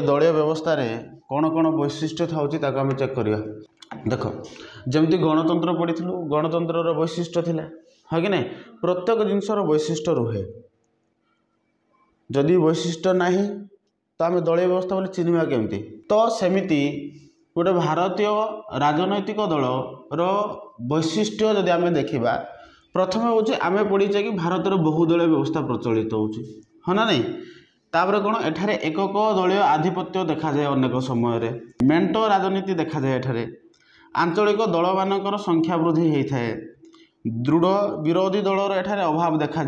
दलीय व्यवस्था रे कौन कौन वैशिष्ट्य थाउची ताको हम चेक करिया। देखो जमती गणतंत्र पढ़ी गणतंत्र वैशिष्ट्य थिला हाँ कि नहीं प्रत्येक जिनसर वैशिष्ट्य रुहे जदि वैशिष्ट्य नहीं तो आम दलीय व्यवस्था बोले चिन्हवा केमती तो सेमिति गोटे भारतीय राजनैतिक दल वैशिष्ट्य जदि आम देखा प्रथम हूँ आम पढ़ीचे कि भारत में बहुदलीय व्यवस्था प्रचलित होची हाँ ना नहीं तापर कौन एठारे एकक दलीय आधिपत्य देखा जाए अनेक समय मेंट राजनीति देखा जाए एठारे आंचलिक दल मानकर संख्या वृद्धि होता है दृढ़ विरोधी दलर एठारे अभाव देखा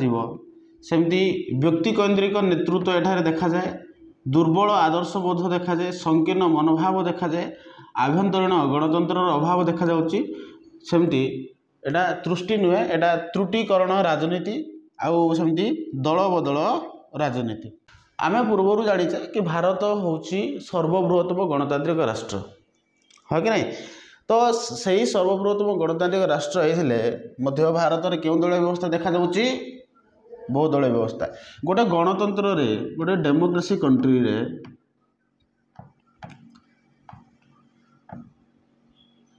सेमती व्यक्ति केन्द्रिक नेतृत्व एठारे देखा जाए दुर्बल आदर्श बोध देखा जाए संकीर्ण मनोभाव देखा जाए आभ्यंतरीण गणतंत्र अभाव देखा जाउची सेमती एटा त्रुष्टि नुहे एटा त्रुटिकरण राजनीति आउ सेमती दल बदल राजनीति आमे पूर्वर जानिचे कि भारत होची सर्वबृहत्तम गणतांत्रिक राष्ट्र हाँ कि नहीं तो सही सर्वबृहत्तम गणतांत्रिक राष्ट्र होते भारत में क्यों दलीय व्यवस्था देखा जाउची बहुदलीय व्यवस्था गोटे गणतंत्र रे गोटे डेमोक्रेसी कंट्री रे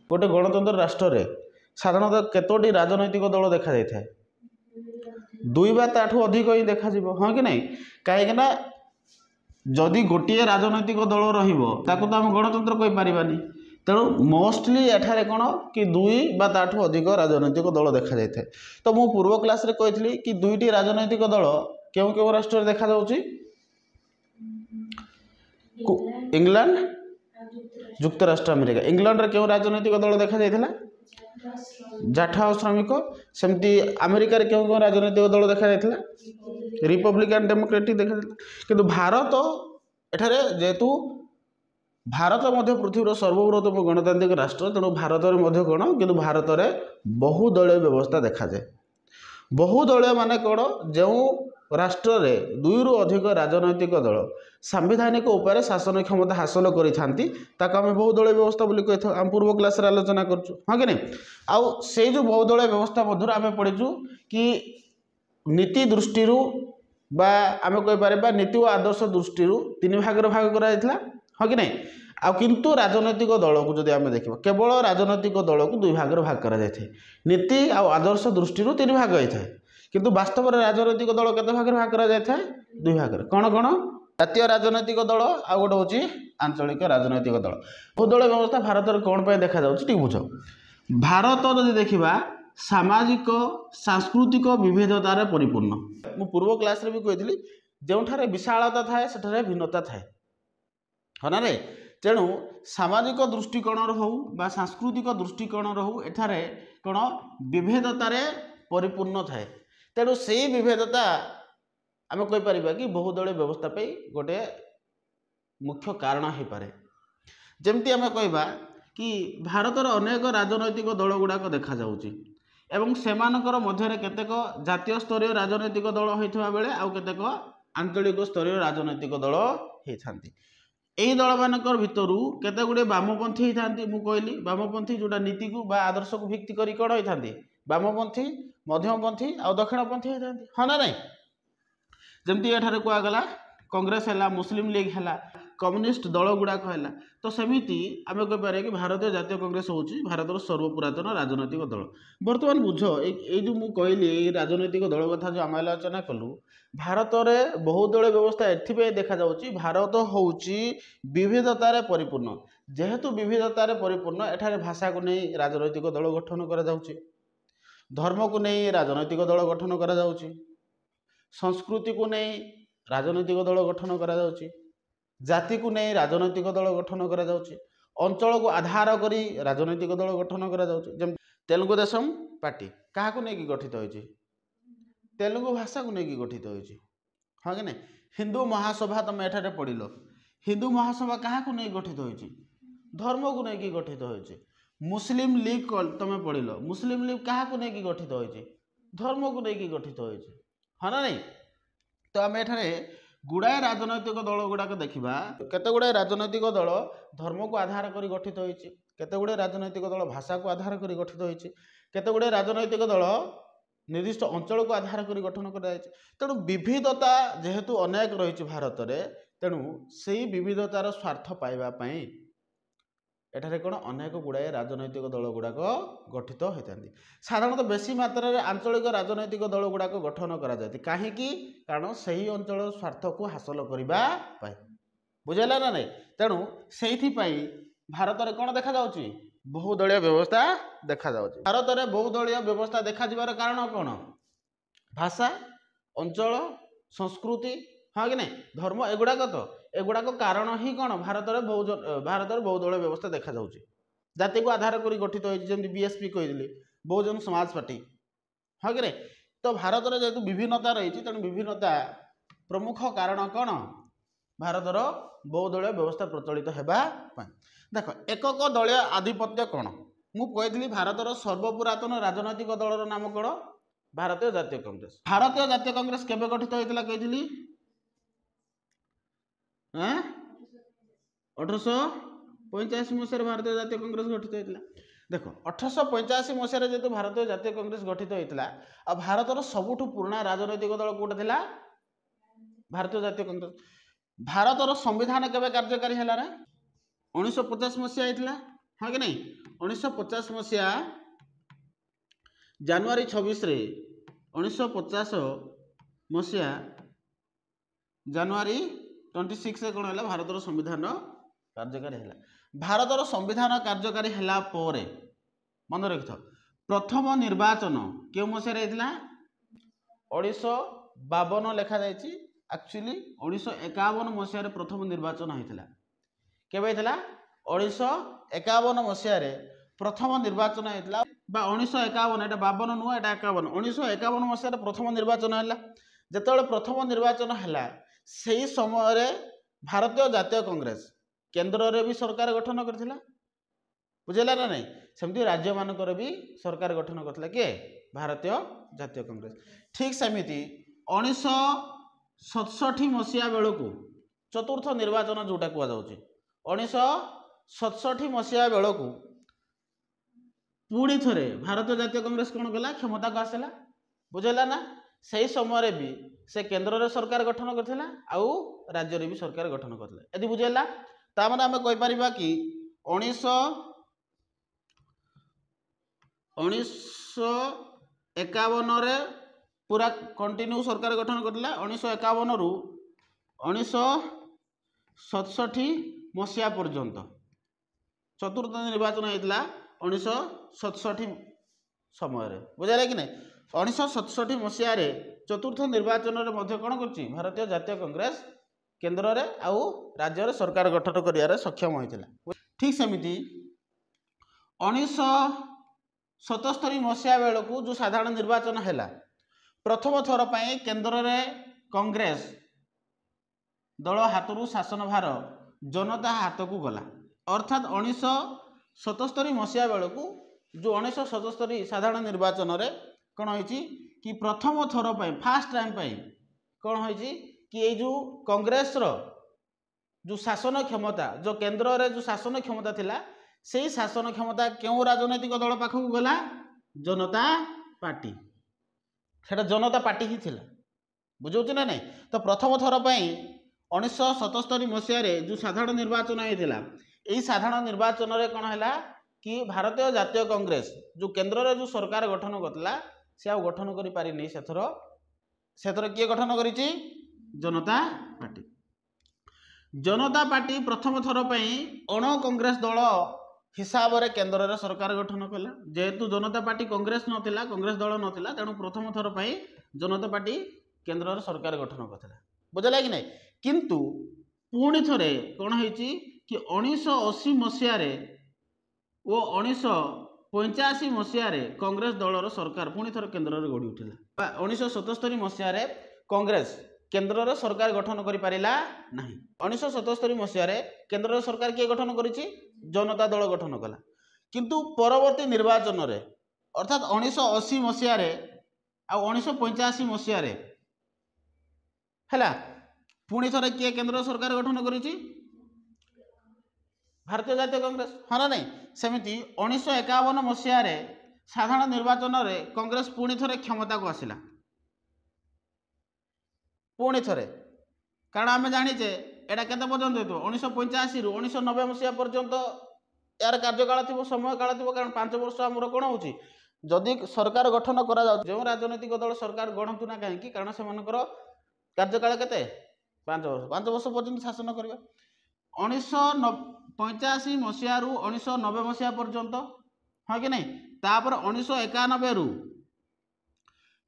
गोटे गणतंत्र राष्ट्र रे साधारणतः केतोटी राजनैतिक दल देखा जाए था दुई बा ताठू अधिक ही देखा हाँ कि नहीं कहीं जदि गोटे राजनैतिक दल रही तो आम गणतंत्र कही पारिबानी तेणु मोस्टली एठारे कौन कि दुई बा ताठू अधिक राजनैतिक दल देखा जाए थे तो मु पूर्व क्लास रे कही कि दुईटी राजनैतिक दल क्यों क्यों राष्ट्र देखा जाउची इंग्लैंड युक्तराष्ट्र अमेरिका इंग्लैंड रे क्यों राजनैतिक दल देखा जाइथिला जाठा और श्रमिक सेमती अमेरिका रे क्यों क्यों राजनैतिक दल देखा जाइथिला रिपब्लिकन डेमोक्रेटिक देखा जाइथिला किंतु भारत एठारे जेहेतु भारत मध्य पृथ्वीर सर्वबृहत्तम गणतांत्रिक राष्ट्र तेणु भारत में कौन कि भारत में बहुदलीय व्यवस्था देखा जाए बहुदलीय माने कौन जो राष्ट्र रे दुई रु अधिक राजनैतिक दल सांविधानिक उपाय शासन क्षमता हासिल करें बहुदलीय व्यवस्था बोली कही आम पूर्व क्लास आलोचना करूँ हाँ कि नहीं आउ से जो बहुदलीय व्यवस्था मध्य आम पढ़ीचु कि नीति दृष्टि बा आम कहीपर नीति और आदर्श दृष्टि तीन भाग भाग कराइला हाँ कि नहीं आ किंतु राजनैतिक दल को जब आम देखा केवल राजनैतिक दल को दुई भाग भाग करा जाए नीति आ आदर्श दृष्टि तीन भाग होता है किंतु वास्तव में राजनैतिक दल केते भाग भाग करा जाए दुई भाग कौन कौन जातीय राजनैतिक दल आ गोटे हूँ आंचलिक राजनैतिक दल बहुदलीय व्यवस्था भारत में कौन पर देखा ठीक बुझ भारत जब देखा सामाजिक सांस्कृतिक विविधतार परिपूर्ण मु पूर्व क्लास रे भी कही जो विशालता थाए सेठारे भिन्नता थाए हाँ ना रे तेणु सामाजिक दृष्टिकोण हो बा सांस्कृतिक दृष्टिकोण हो एठारे कौन विभेदतार परिपूर्ण थाए तेणु से विभेदता आम कहीपर कि बहुदलीय व्यवस्था पे गोटे मुख्य कारण हो पारे जमती आम कहवा कि भारतर अनेक राजनैतिक दल गुड़ाक देखा जाउची एवं सेमानकर मध्य केतेक जातीय स्तरीय राजनैतिक दल होइथिबा बेले आउ केतेक आंचलिक स्तरीय राजनैतिक दल होइथांती यही दल मानकर भितर केते गुड़े वामपंथी होती मुझे कहली वामपंथी जोटा नीति को बा आदर्श को भित्ति करी कौन होती वामपंथी मध्यमपंथी और दक्षिणपंथी होती हाँ ना नहीं जमती एठारे कहगला कांग्रेस है मुस्लिम लीग है कम्युनिस्ट दल गुड़ाक है तो सेमिति आम कहीपर कि भारतीय जातीय कांग्रेस हूँ भारत सर्वपुरातन राजनैतिक दल बर्तमान बुझ ये जो मुझे कहली राजनैतिक दल कथा जो आम आलोचना कलु भारत में बहुदलीय व्यवस्था एथपाई देखा जाउची भारत होउची विविधतार परिपूर्ण जेहेतु विविधतार परिपूर्ण एठारे भाषा को नहीं राजनैतिक दल गठन करा जाउची धर्म को नहीं राजनैतिक दल गठन करा जाउची संस्कृति को नहीं राजनैतिक दल गठन करा जाउची जाति को नहीं राजनैतिक दल गठन करा जाउची अंचल को आधार करी राजनैतिक दल गठन करा जाउची जेम तेलुगु देशम पार्टी क्या नहीं गठित होइची तेलुगु भाषा को लेकिन गठित होइची हाँ कि नहीं हिंदू महासभा तुम एठारे पढ़िल हिंदू महासभा क्या नहीं गठित होइची धर्म को लेकिन गठित होइची मुस्लिम लीग तुम पढ़िल मुस्लिम लीग क्या नहीं गठित होइची धर्म को लेकिन गठित होइची हाँ ना नहीं तो आम एठारे गुड़ाए राजनैतिक दल गुड़ाक देखा केते गुड़ाए राजनैतिक दल धर्म को आधार कर गठित होइची केते गुड़ाए राजनैतिक दल भाषा को आधार कर गठित होइची केते गुड़ाए राजनैतिक दल निर्दिष्ट अंचल को आधार कर गठन कर तेणु विविधता जेहेतु अनेक रही भारत में तेणु से विविधतार स्वार्थ पाइबापी एठारे कौन अनेक गुड़ाए राजनैतिक दल गुड़ाक गठित होता साधारणतः बेसी मात्रा में आंचलिक राजनैतिक दल गुड़ाक गठन कराए कहीं कारण से ही अंचल स्वार्थ को हासिल करने बुझेगा ना नहीं तेणु से भारत में कौन देखा जाउची बहुदलीय व्यवस्था देखा जाउची भारत में बहुदलीय व्यवस्था देखा जिबार कारण कौन भाषा अंचल संस्कृति हाँ कि नहीं धर्म एगुड़ाक तो एगुड़ाक कारण ही कौन भारत में बहुदलीय व्यवस्था देखा जाउची जाति को आधार कर गठित होती बीएसपी कहली बहुजन समाज पार्टी हाँ कि नहीं तो भारत में जेहेतु विभिन्नता रही तेणु विभिन्नता प्रमुख कारण कौन भारतर बहुदलीय व्यवस्था प्रचलित होगापी देख एकक दलीय आधिपत्य कौन मुझे भारतर सर्वपुरातन राजनैतिक दलर नाम कौन भारतीय जातीय कांग्रेस भारतीय जातीय कांग्रेस केबे गठित होता कही 1885 मसीह भारतीय जातीय कांग्रेस गठित होता देख 1885 मसीह जेहेतु भारतीय जातीय कांग्रेस गठित होता आ भारतर सबुठु पुराना राजनैतिक दल कौटा थिला भारतीय जातीय कांग्रेस भारतर संविधान केबे कार्यकारी है 1950 मसीहा होता हाँ कि नहीं 1950 मसीहा जनवरी 26 रे 1950 मसीहा जनवरी 26 कौन है भारतर संविधान कार्यकारी है भारतर संविधान कार्यकारी है मन रखिथ प्रथम निर्वाचन क्यों मसीह 1952 लिखा जाइए एक्चुअली 1951 मसीह प्रथम निर्वाचन होता केवे होता 1951 मसीह प्रथम निर्वाचन होता 1951 एटा 52 नुह एटा 51 1951 मसीह प्रथम निर्वाचन है जिते प्रथम निर्वाचन है से समय भारतीय जातीय कांग्रेस केंद्र रे भी सरकार गठन करथिला बुझेला ना नहीं सेमती राज्य मानकर भी सरकार गठन करथिला के भारतीय जातीय कांग्रेस ठीक सेमिति 1967 मसीहा बेलू चतुर्थ निर्वाचन जोटा कह जाउची 1967 मसीहा बेलू पुणी थे भारतीय जातीय कांग्रेस कौन कला क्षमता को आसला बुझेला ना से समय भी से केंद्र रे सरकार गठन करथिला आउ राज्य रे भी सरकार गठन करथिला यदि बुझेला ता माने हमें कहि परिबा कि 1951 रे पूरा कंटिन्यू सरकार गठन करथिला 1951 रु 1967 मसीहा पर्यंत चतुर्थ निर्वाचन होता 1967 समय बुझाला कि नहीं 1967 मसीह चतुर्थ निर्वाचन में कौन कर भारतीय जातीय कांग्रेस केंद्र रे आउ राज्य रे सरकार गठन करियारे सक्षम होइतिला ठीक सेमिति 1977 मसीहा बेलू जो साधारण निर्वाचन है प्रथम थर पर केंद्र रे कांग्रेस दल हाथरू शासन भार जनता हाथ को गला अर्थात 1977 मसीहा बेलू जो 1977 साधारण निर्वाचन रे कौन होइछि कि प्रथम थर पर फास्ट टाइम कौन होइछि कि ये जो कांग्रेस रो जो शासन क्षमता जो केंद्र रे जो शासन क्षमता थिला से शासन क्षमता क्यों राजनैतिक दल पाखक गला जनता पार्टी सेटा जनता पार्टी ही थिला बुझौछि ना नहीं तो प्रथम थर पर 1977 मसीह जो साधारण निर्वाचन होता यही साधारण निर्वाचन रे कौन है कि भारतीय जातीय कांग्रेस जो केंद्र रे जो सरकार गठन करथिला से आ गठन करि पारि नै सेथर किए गठन करिछि जनता पार्टी प्रथम थर पर अण कांग्रेस दल हिसाब रे केंद्र रे सरकार गठन कला जेहेतु जनता पार्टी कांग्रेस नथिला कांग्रेस दल नथिला तेणु प्रथम थर पर जनता पार्टी केंद्र रे सरकार गठन करथिला बुझला कि नहीं किंतु पुणी थरे कौन होइछि कि 1980 मसीह ओ 1985 मसीह कांग्रेस दलर सरकार पुणी थर केंद्र रे गढ़ी उठिला 1977 मसीह कांग्रेस केंद्र रे सरकार गठन करि पारिला नाही 1977 मसीह केंद्र रे सरकार किए गठन करिछि जनता दल गठन कला किंतु परवर्ती निर्वाचन रे अर्थात 1980 मसीह आ 1985 मसीह हैला पुणी थरे किए केंद्र सरकार गठन करिछि भारतीय जातीय कांग्रेस हाँ ना नहीं सेमिति 1951 मसीह साधारण निर्वाचन रे कांग्रेस पुणी थरे क्षमता को आसिला पुणी थरे कारण आम जाचे एटा केते पर्यंत हेतु 1985 रु 1990 मसिया पर्यंत यार कार्यकाल थी समय काल थी कारण 5 वर्ष आमर कौन होची जदि सरकार गठन करा जाउ जो राजनीतिक दल सरकार गठंतु ना कहीं कारण से कार्यकाल केते 5 वर्ष पर्यंत शासन करिवे 1985 मसिया रु 1990 मसिया पर्यंत हाँ कि नहीं तापर 1991 रु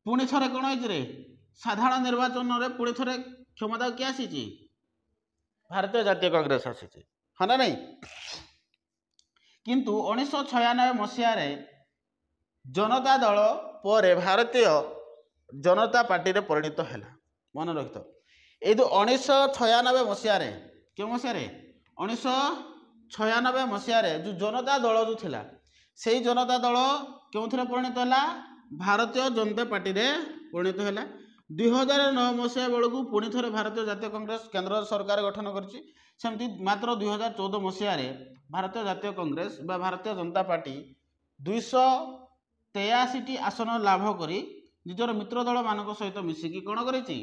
पुणी थरे कौन होइछि रे साधारण निर्वाचन रे पुणी थरे क्षमता किए आसी भारतीय जातीय कांग्रेस आसी हाँ ना नहीं किंतु 1996 मसीह जनता दल पर भारतीय जनता पार्टी रे परिणत है मन रखिथ ये 1996 मसीह क्यों मसीह 1996 मसीह जो जनता दल जो थिला से जनता दल क्यों परिणत है भारतीय जनता पार्टी रे परिणत है 2009 मसीहा बेलू पुणी थे भारतीय जातीय कांग्रेस केंद्र सरकार गठन करमती मात्र 2014 मसीह भारतीय जातीय कांग्रेस बा भारतीय जनता पार्टी 283 आसन लाभ करी निजर मित्र दल मान सहित मिसिकी कौन करी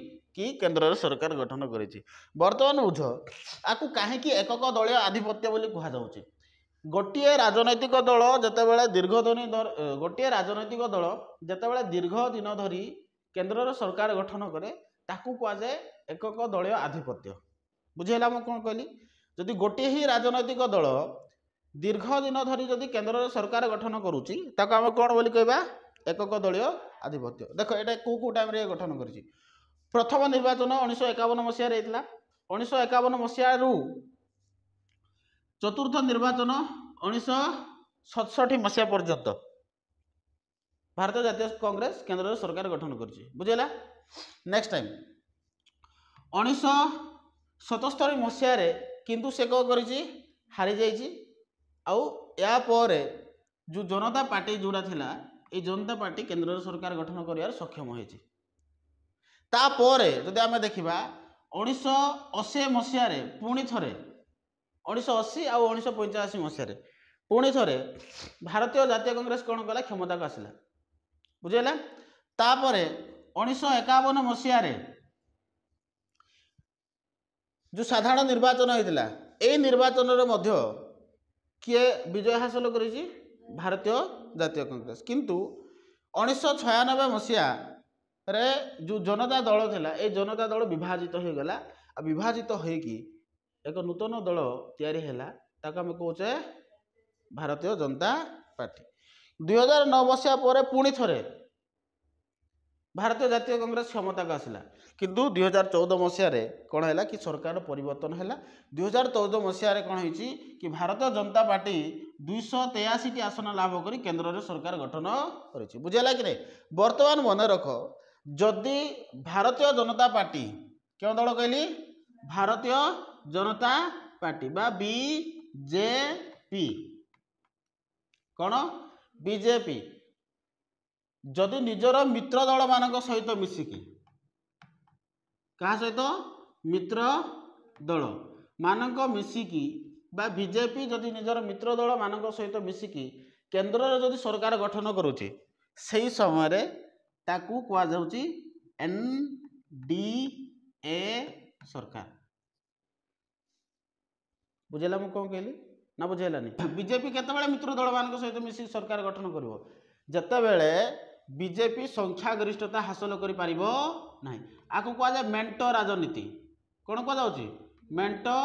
केंद्र सरकार गठन करी बर्तमान बुझ आपको कहीं एकक दलीय आधिपत्य बोली कहुचे गोटे राजनैतिक दल जितेबाला दीर्घ दिन गोटे राजनैतिक दल जितेबाला दीर्घ दिन धरी केंद्र सरकार गठन करे ताकू कहुए एकक दलीय आधिपत्य बुझेला मु कौन कहली जदि गोटे ही राजनैतिक दल दीर्घ दिन धरी जदि केंद्र सरकार गठन करुच्ची ताको आम कौन बोली कहबा एकक दलीय आधिपत्य देख ये कौ टाइम रे गठन करिछि प्रथम निर्वाचन 1951 मसीह रे 1951 मसीह रु चतुर्थ निर्वाचन 1967 मसीहा पर्यंत भारतीय जातीय कांग्रेस केंद्र सरकार गठन करछि बुझेला नेक्स्ट टाइम 1977 मसीह रे किंतु से कौन करिछि हारी जाइछि आउ या पर जो जनता पार्टी जोड़ा थिला ए जनता पार्टी केंद्र सरकार गठन करियार सक्षम होइछि तापर जदि आमे देखिबा 1980 मसीह रे पुणी थरे 1980 आउ 1985 मसीह पुणी थे भारतीय जातीय कांग्रेस कौन कला क्षमता को आसला बुझेला तापर 1951 मसीह जो साधारण निर्वाचन होता यही निर्वाचन किए विजय हासिल करिछि भारतीय जातीय कांग्रेस किंतु 1996 मसीहा रे जो जनता दल थिला ए जनता दल विभाजित हो गला आ विभाजित होइकी एक नूतन दल तैयारी हैला ताको हम कहूचे भारतीय जनता पार्टी 2009 मसीहा पर पुणी थरे भारतीय जातीय कांग्रेस क्षमता को आसला किंतु 2014 मसीह कौन है कि सरकार परिवर्तन है 2014 मसीह कौन है कि भारतीय जनता पार्टी 283 आसन लाभ कर केंद्र में सरकार गठन कर बुझेगा कि नहीं बर्तमान मन रख जदि भारतीय जनता पार्टी क्यों दल कहली भारतीय जनता पार्टी बा बीजेपी कौन बीजेपी जदि निजर मित्र दल मान सहित मिसिकी क्या सहित मित्र दल मानक मिसिकी बा बीजेपी जदि निजर मित्र दल मान सहित मिसिकी केंद्र जदि सरकार गठन करुचे से समय ताकू कह जाउची एनडीए सरकार बुझेला मु कौन कहली ना बुझेलानी बीजेपी केतेबेले मित्र दल मान सहित मिसिकी सरकार गठन करिवो जतेबेले बीजेपी संख्या गरिष्ठता हासिल करि पारिबो नाही आको कह जाय मेंटो राजनीति कौन कह जाउची मेंटो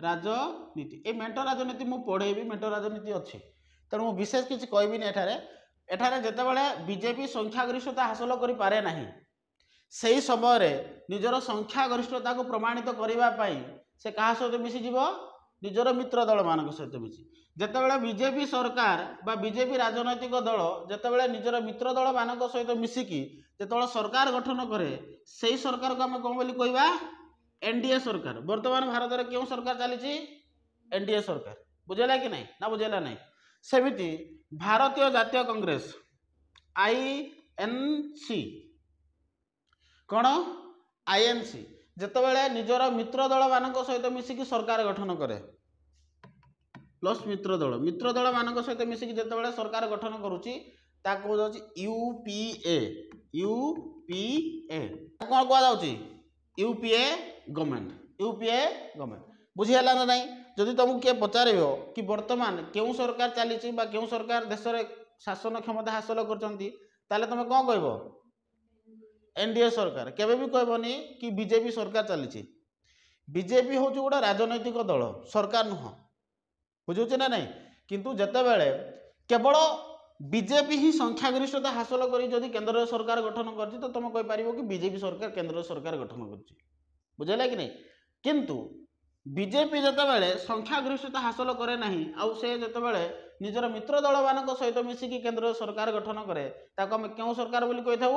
राजनीति ए मेंटो राजनीति मु पढ़ेबी मेंटो राजनीति अच्छी तेणु मु विशेष किसी कहबिनी एठारे जेतेबेले बीजेपी संख्या गरिष्ठता हासिल करि पारे नाही सेही समय निजर संख्या गरिष्ठता को प्रमाणित करबा पई से कहा सहित मिसी जीवो निजर मित्र दल मान सहित मिसी जेतेबेले बीजेपी सरकार बा बीजेपी राजनैतिक दल जेतेबेले निजर मित्र दल मान सहित मिसिकी जेतेबेले सरकार गठन करे सेही सरकार को आम कौन बोली कहबा एनडीए सरकार वर्तमान भारत में क्यों सरकार चली एनडीए सरकार बुझेला कि नहीं ना बुझेला नहीं सेमिति भारतीय जातीय कांग्रेस आईएनसी कौन आईएनसी जेतेबेले निजर मित्र दल मान सहित मिसिकी सरकार गठन करे प्लस मित्र दल मान सहित मिसिकी जेतेबेले सरकार गठन करुची ताको जाउची यूपीए यूपीए कौन कह जाउची यूपीए गवर्नमेंट यूपीए गवर्नमेंट बुझीगला ना नहीं जदि तुमको किए पचार कि बर्तमान क्यों सरकार चली क्यों सरकार देश में शासन क्षमता हासिल कर तुम कौन कह एनडीए सरकार केवे भी कहबनी कि बीजेपी सरकार चली बीजेपी हूँ गोटे राजनैतिक दल सरकार नुह बुझे ना नहीं किंतु जितेबाला केवल बीजेपी ही संख्यागरिष्ठता हासिल कर केंद्र सरकार गठन कर तो तुम कहीपर कि बीजेपी सरकार केंद्र सरकार गठन कर बुझेगा कि नहीं किंतु बीजेपी जितेबाला संख्यागरिष्ठता हासिल करे ना आउ से जितेबाला निजर मित्र दल मान सहित मिसिकी केंद्र सरकार गठन करे ताको आम क्यों सरकार बोली कही था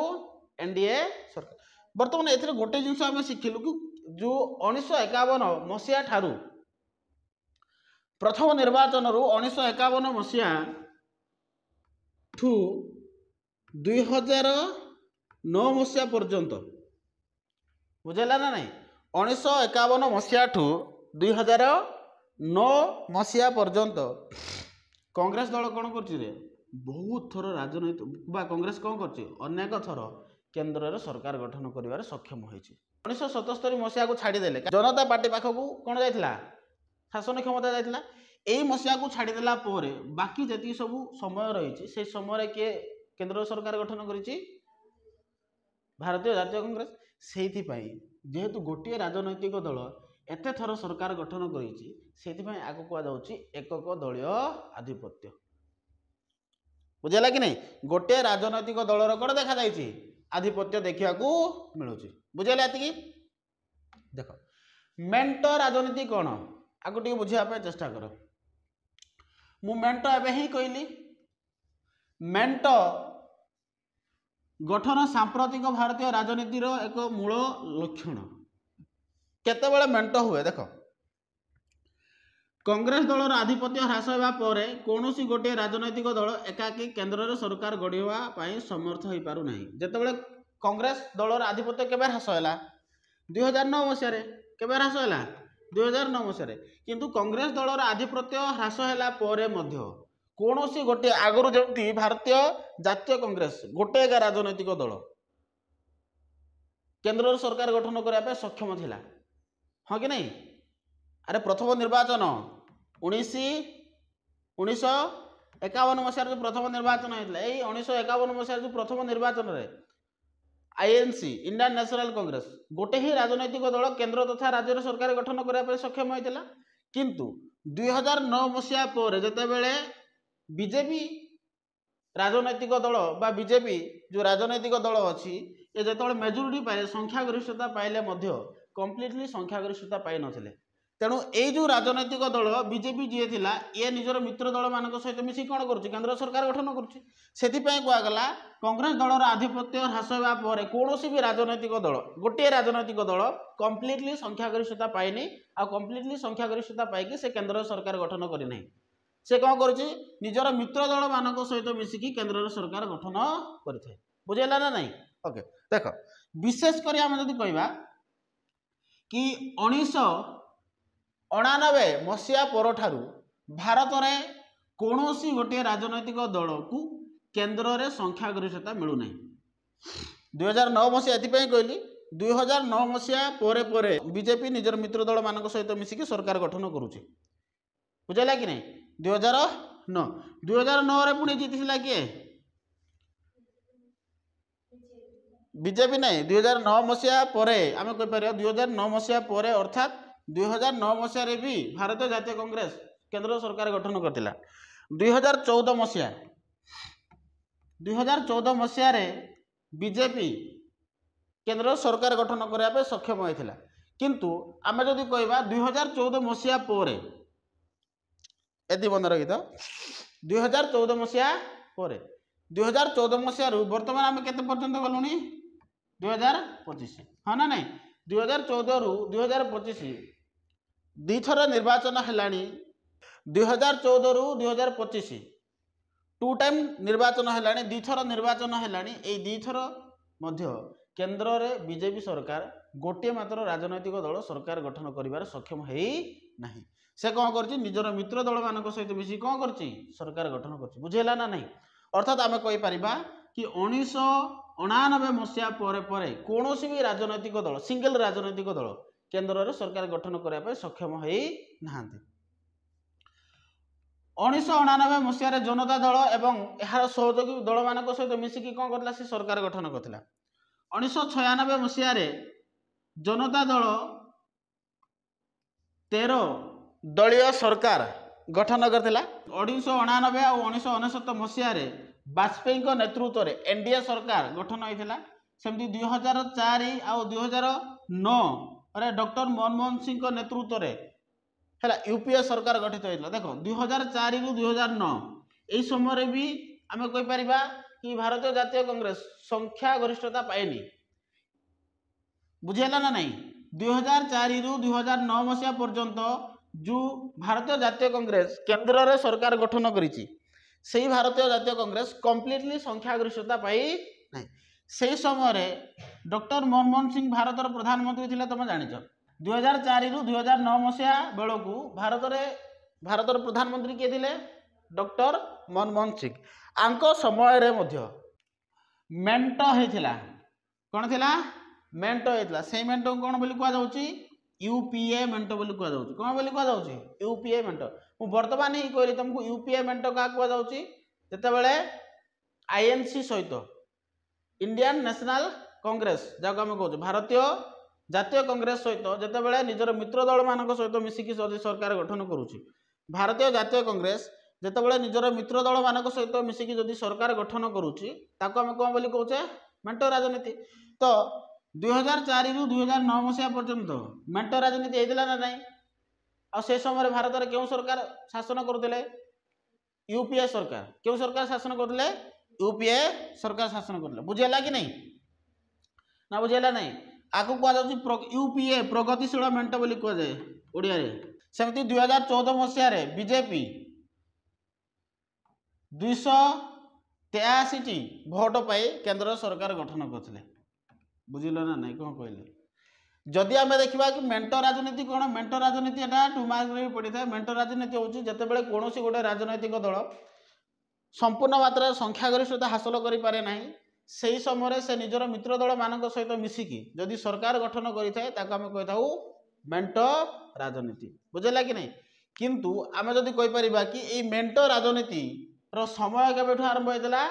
एनडीए सरकार बर्तमान ए गोटे जिनस आम शिखिलु कि जो 1951 मसीहा ठारू प्रथम निर्वाचन रु 1951 मसीहा ठू 2009 मसीहा पर्यंत बुझेगा ना नहीं 1951 मसीहा ठू 2009 मसीहा पर्यंत कांग्रेस दल कौन कर बहुत थर राजनैतिक कांग्रेस कौन कर अनेक थर केंद्र में सरकार गठन कर सक्षम होती 1977 मसीहा को छाड़देले जनता पार्टी पाखक कौन जाइला शासन क्षमता जाइला यही मसीहा को छाड़देला बाकी जी सब समय रही से समय किए केंद्र सरकार गठन कर भारतीय जातीय कांग्रेस से जेहेतु गोटे राजनैतिक दल एत थर सरकार गठन कर आगे कहुच्छी एकक दलीय आधिपत्य बुझेगा कि नहीं गोटे राजनैतिक दलर कौन देखा जाइए आधिपत्य देखा मिलूँ बुझेगा ये देख मेंट राजनीति कौन आगे टे बुझापी चेष्टा कर मु मेंट एवं ही कहली मेंट गठन सांप्रतिक भारतीय राजनीतिर एक मूल लक्षण केतेबेले मेंट हुए देख कांग्रेस दलर आधिपत्य ह्रास होगा कौन गोटे राजनैतिक दल एकाकी केन्द्र में सरकार गढ़ाई समर्थ हो पार ना जितेबाला कांग्रेस दलर आधिपत्य केवे ह्रास है 2009 मसीह केवे ह्रास है 2009 मसीह किंतु कांग्रेस दलर आधिपत्य ह्रास है कौन गोटे आगु जमी भारतीय जातीय कांग्रेस गोटे राजनैतिक दल केन्द्र सरकार गठन करने सक्षम थिला हाँ कि नहीं अरे प्रथम निर्वाचन 1951 मसीह जो प्रथम निर्वाचन होता है 1951 मसीह जो प्रथम निर्वाचन में आईएनसी इंडियन नेशनल कांग्रेस गोटे ही राजनैतिक दल केंद्र तथा राज्य सरकार गठन करने सक्षम होता किंतु 2009 मसीहा पर जितेबाला बीजेपी राजनैतिक दल बा बीजेपी जो राजनैतिक दल अच्छी ये जो मेजोरिटी पाए संख्यागरिष्ठता पाइले कम्प्लीटली संख्यागरिष्ठता पाई नथिले तेणु ये जो राजनैतिक दल बीजेपी जी थी ये निजर मित्र दल मान सहित मिसी कौन कर केंद्र सरकार गठन करुगला कांग्रेस दलर आधिपत्य ह्रास होगा कौन भी राजनैतिक दल गोटे राजनैतिक दल कम्प्लीटली संख्यागरिष्ठता पाइनी आ कम्प्लीटली संख्यागरिष्ठता पाई से केंद्र सरकार गठन करना से कौन कर निजर मित्र दल मान सहित मिसिकी केंद्र सरकार गठन कर बुझेगा ना नहीं ओके देख विशेषकर आम जब कहवा कि 1999 मसीहा पर भारत में कौन गोटे राजनैतिक दल को केंद्र में संख्यागरिष्ठता मिलूना 2009 मसीहा ये कहली 2009 मसीहा पर बीजेपी निजर मित्र दल मान सहित मिसिकी सरकार गठन करुचे बुझेगा कि नहीं 2009 पुणी जीति किए बीजेपी नहीं 2009 मसीहा पर आम कहीपर 2009 मसीहा पर अर्थात 2009 मसीह भी भारतीय जातीय कांग्रेस केंद्र सरकार गठन करथिला 2014 मसीह बीजेपी केंद्र सरकार गठन करने सक्षम होता किंतु आम जदि कहवा 2014 मसीहा पर एति बंद रखी तो 2014 मसीहा पर 2014 मसीह बर्तमान आम केते पर्यंत गलुनी 2025 हाँ ना नहीं 2014 रु 2025 दी थर निर्वाचन है 2014 रु 2025 टू टाइम निर्वाचन है दी थर निर्वाचन है दी थर केंद्र में बीजेपी सरकार गोटे मात्र राजनैतिक दल सरकार गठन कर सक्षम है ना से कौन कर निजर मित्र दल मान सहित मिसी कौन कर सरकार गठन कर बुझेगा ना नहीं अर्थात आम कहीपर कि 1999 मसीहा पर कौन भी राजनैतिक दल सिंगल राजनैतिक दल केन्द्र सरकार गठन करने सक्षम हो ना। 1999 मसीह जनता दल एवं यार सहयोगी दल मान सहित मिसिकी कौन करता से सरकार गठन करता। 1996 मसीह जनता दल 13 दलीय सरकार गठन करथिला। 1999 और 1999 मसीह वाजपेयी नेतृत्व में एनडीए सरकार गठन होता। सेमती 2004 और 2009 डॉक्टर मनमोहन सिंह नेतृत्व में है यूपीए सरकार गठित होता। देख 2004 रु 2009 यही समय भी आम कहीपर कि भारतीय जातीय कांग्रेस संख्या गरिष्ठता पाएनी। बुझेगा ना नहीं। 2004 रु 2009 मसीहा पर्यंत जो भारतीय जातीय कांग्रेस केंद्र में सरकार गठन करी भारतीय जातीय कांग्रेस कंप्लीटली संख्या गरिष्ठता पाई नहीं। से समय डॉक्टर मनमोहन सिंह भारत प्रधानमंत्री थे तुम जान। 2004 रु 2009 मसीहा बेलू भारत प्रधानमंत्री किए थे डॉक्टर मनमोहन सिंह। आंको समय मेंट होता कौन थी मेंट होता से मेंट कौन बोली कहुच्छी यूपीए मेंट बोली कहुच्छी। कौन बोली कहुच्छी यूपीए मेंट। मु बर्तमान ही कहली तुमको यूपीए मेंट क्या कहुच्छी जितेबाला आईएनसी सहित इंडियन नेशनल कांग्रेस जहाँ आम कहूँ भारतीय जातीय कांग्रेस सहित जितेबाला निजर मित्र दल मान सहित मिसिकी सरकार गठन करुच्ची। भारतीय जातीय कांग्रेस जितेबाला निजर मित्र दल मान सहित मिसिकी जदि सरकार गठन करुच्ची ताको आम कौन बोली कहचे मेंट राजनीति। तो 2004 रु 2009 मसीहा पर्यंत मेंट राजनीति होता ना नहीं। आ से समय भारत में क्यों सरकार शासन करुले यूपीए सरकार। क्यों सरकार शासन करुले यूपीए सरकार शासन करुले। बुझेगा कि नहीं ना बुझेगा नहीं। आगे कहुच्छी यूपीए प्रगतिशील मेंट बोली कहुए ओडिया रे। सेमती 2014 मसीह बीजेपी 283 भोट पाई केंद्र सरकार गठन करते। बुझिल ना नहीं कौन कहले। जदि आम देखा कि मेंट राजनीति कौन मेंट राजनीति एटा 2 मार्क में पड़ी था। मेंट राजनीति हूँ जितेबाला कौन गोटे राजनैतिक दल संपूर्ण मात्रा संख्यागरिष्ठता हासिल करें ना से समय से निजर मित्र दल मान सहित मिसिकी जदि सरकार गठन करें था मेंट राजनीति। बुझेगा कि नहीं। किंतु आम जदि कहीपर कि ये मेंट राजनीति समय केबेठू आरंभ होता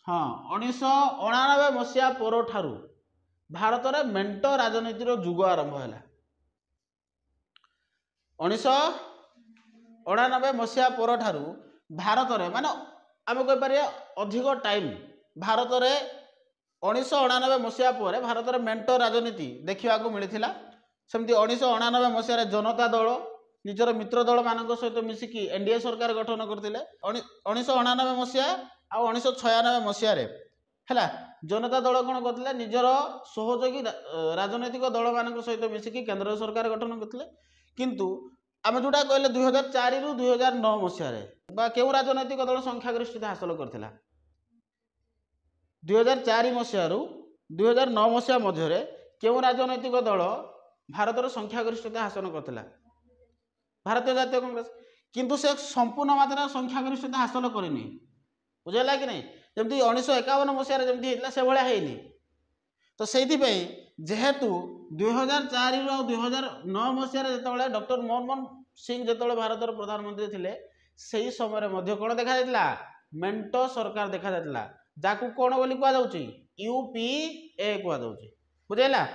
1999 मसीहा पर ठारू भारत में मेंट राजनीतिर जुग आरंभ है। 1999 मसीहा पर ठारू भारत में माने आम कहीपर अधिक टाइम भारत में 1999 मसीहा पर भारत में मेंट राजनीति देखा मिलता। सेमती 1999 मसीह जनता दल निजर मित्र दल मान सहित मिसिकी एनडीए सरकार गठन करते। 1999 मसीहा आ 1996 मसीह है जनता दल कौन करते निजर सहयोगी राजनैतिक दल मान सहित मिसिकी केंद्र सरकार गठन करते। किंतु आम जोटा कहले 2004 रु 2009 मसीह क्यों राजनैतिक दल संख्यागरिष्ठता हासिल करथिला। 2004 मसीह रु 2009 मसीहा मध्य क्यों राजनैतिक दल भारत संख्यागरिष्ठता हासिल करथिला भारतीय जातीय कांग्रेस। किंतु से संपूर्ण मात्रा संख्यागरिष्ठता हासिल करनी। बुझेगा कि नहीं। जमी 1951 मसीह जमी होता से भाया है। तो से जेहेतु 2004 रु 2009 मसीह जो डॉक्टर मनमोहन सिंह जो भारत प्रधानमंत्री थे से समय कौन देखा मेंट सरकार देखा जहाँ कौन बोली कहुच्छी यूपीए कहुच्छी। बुझेगा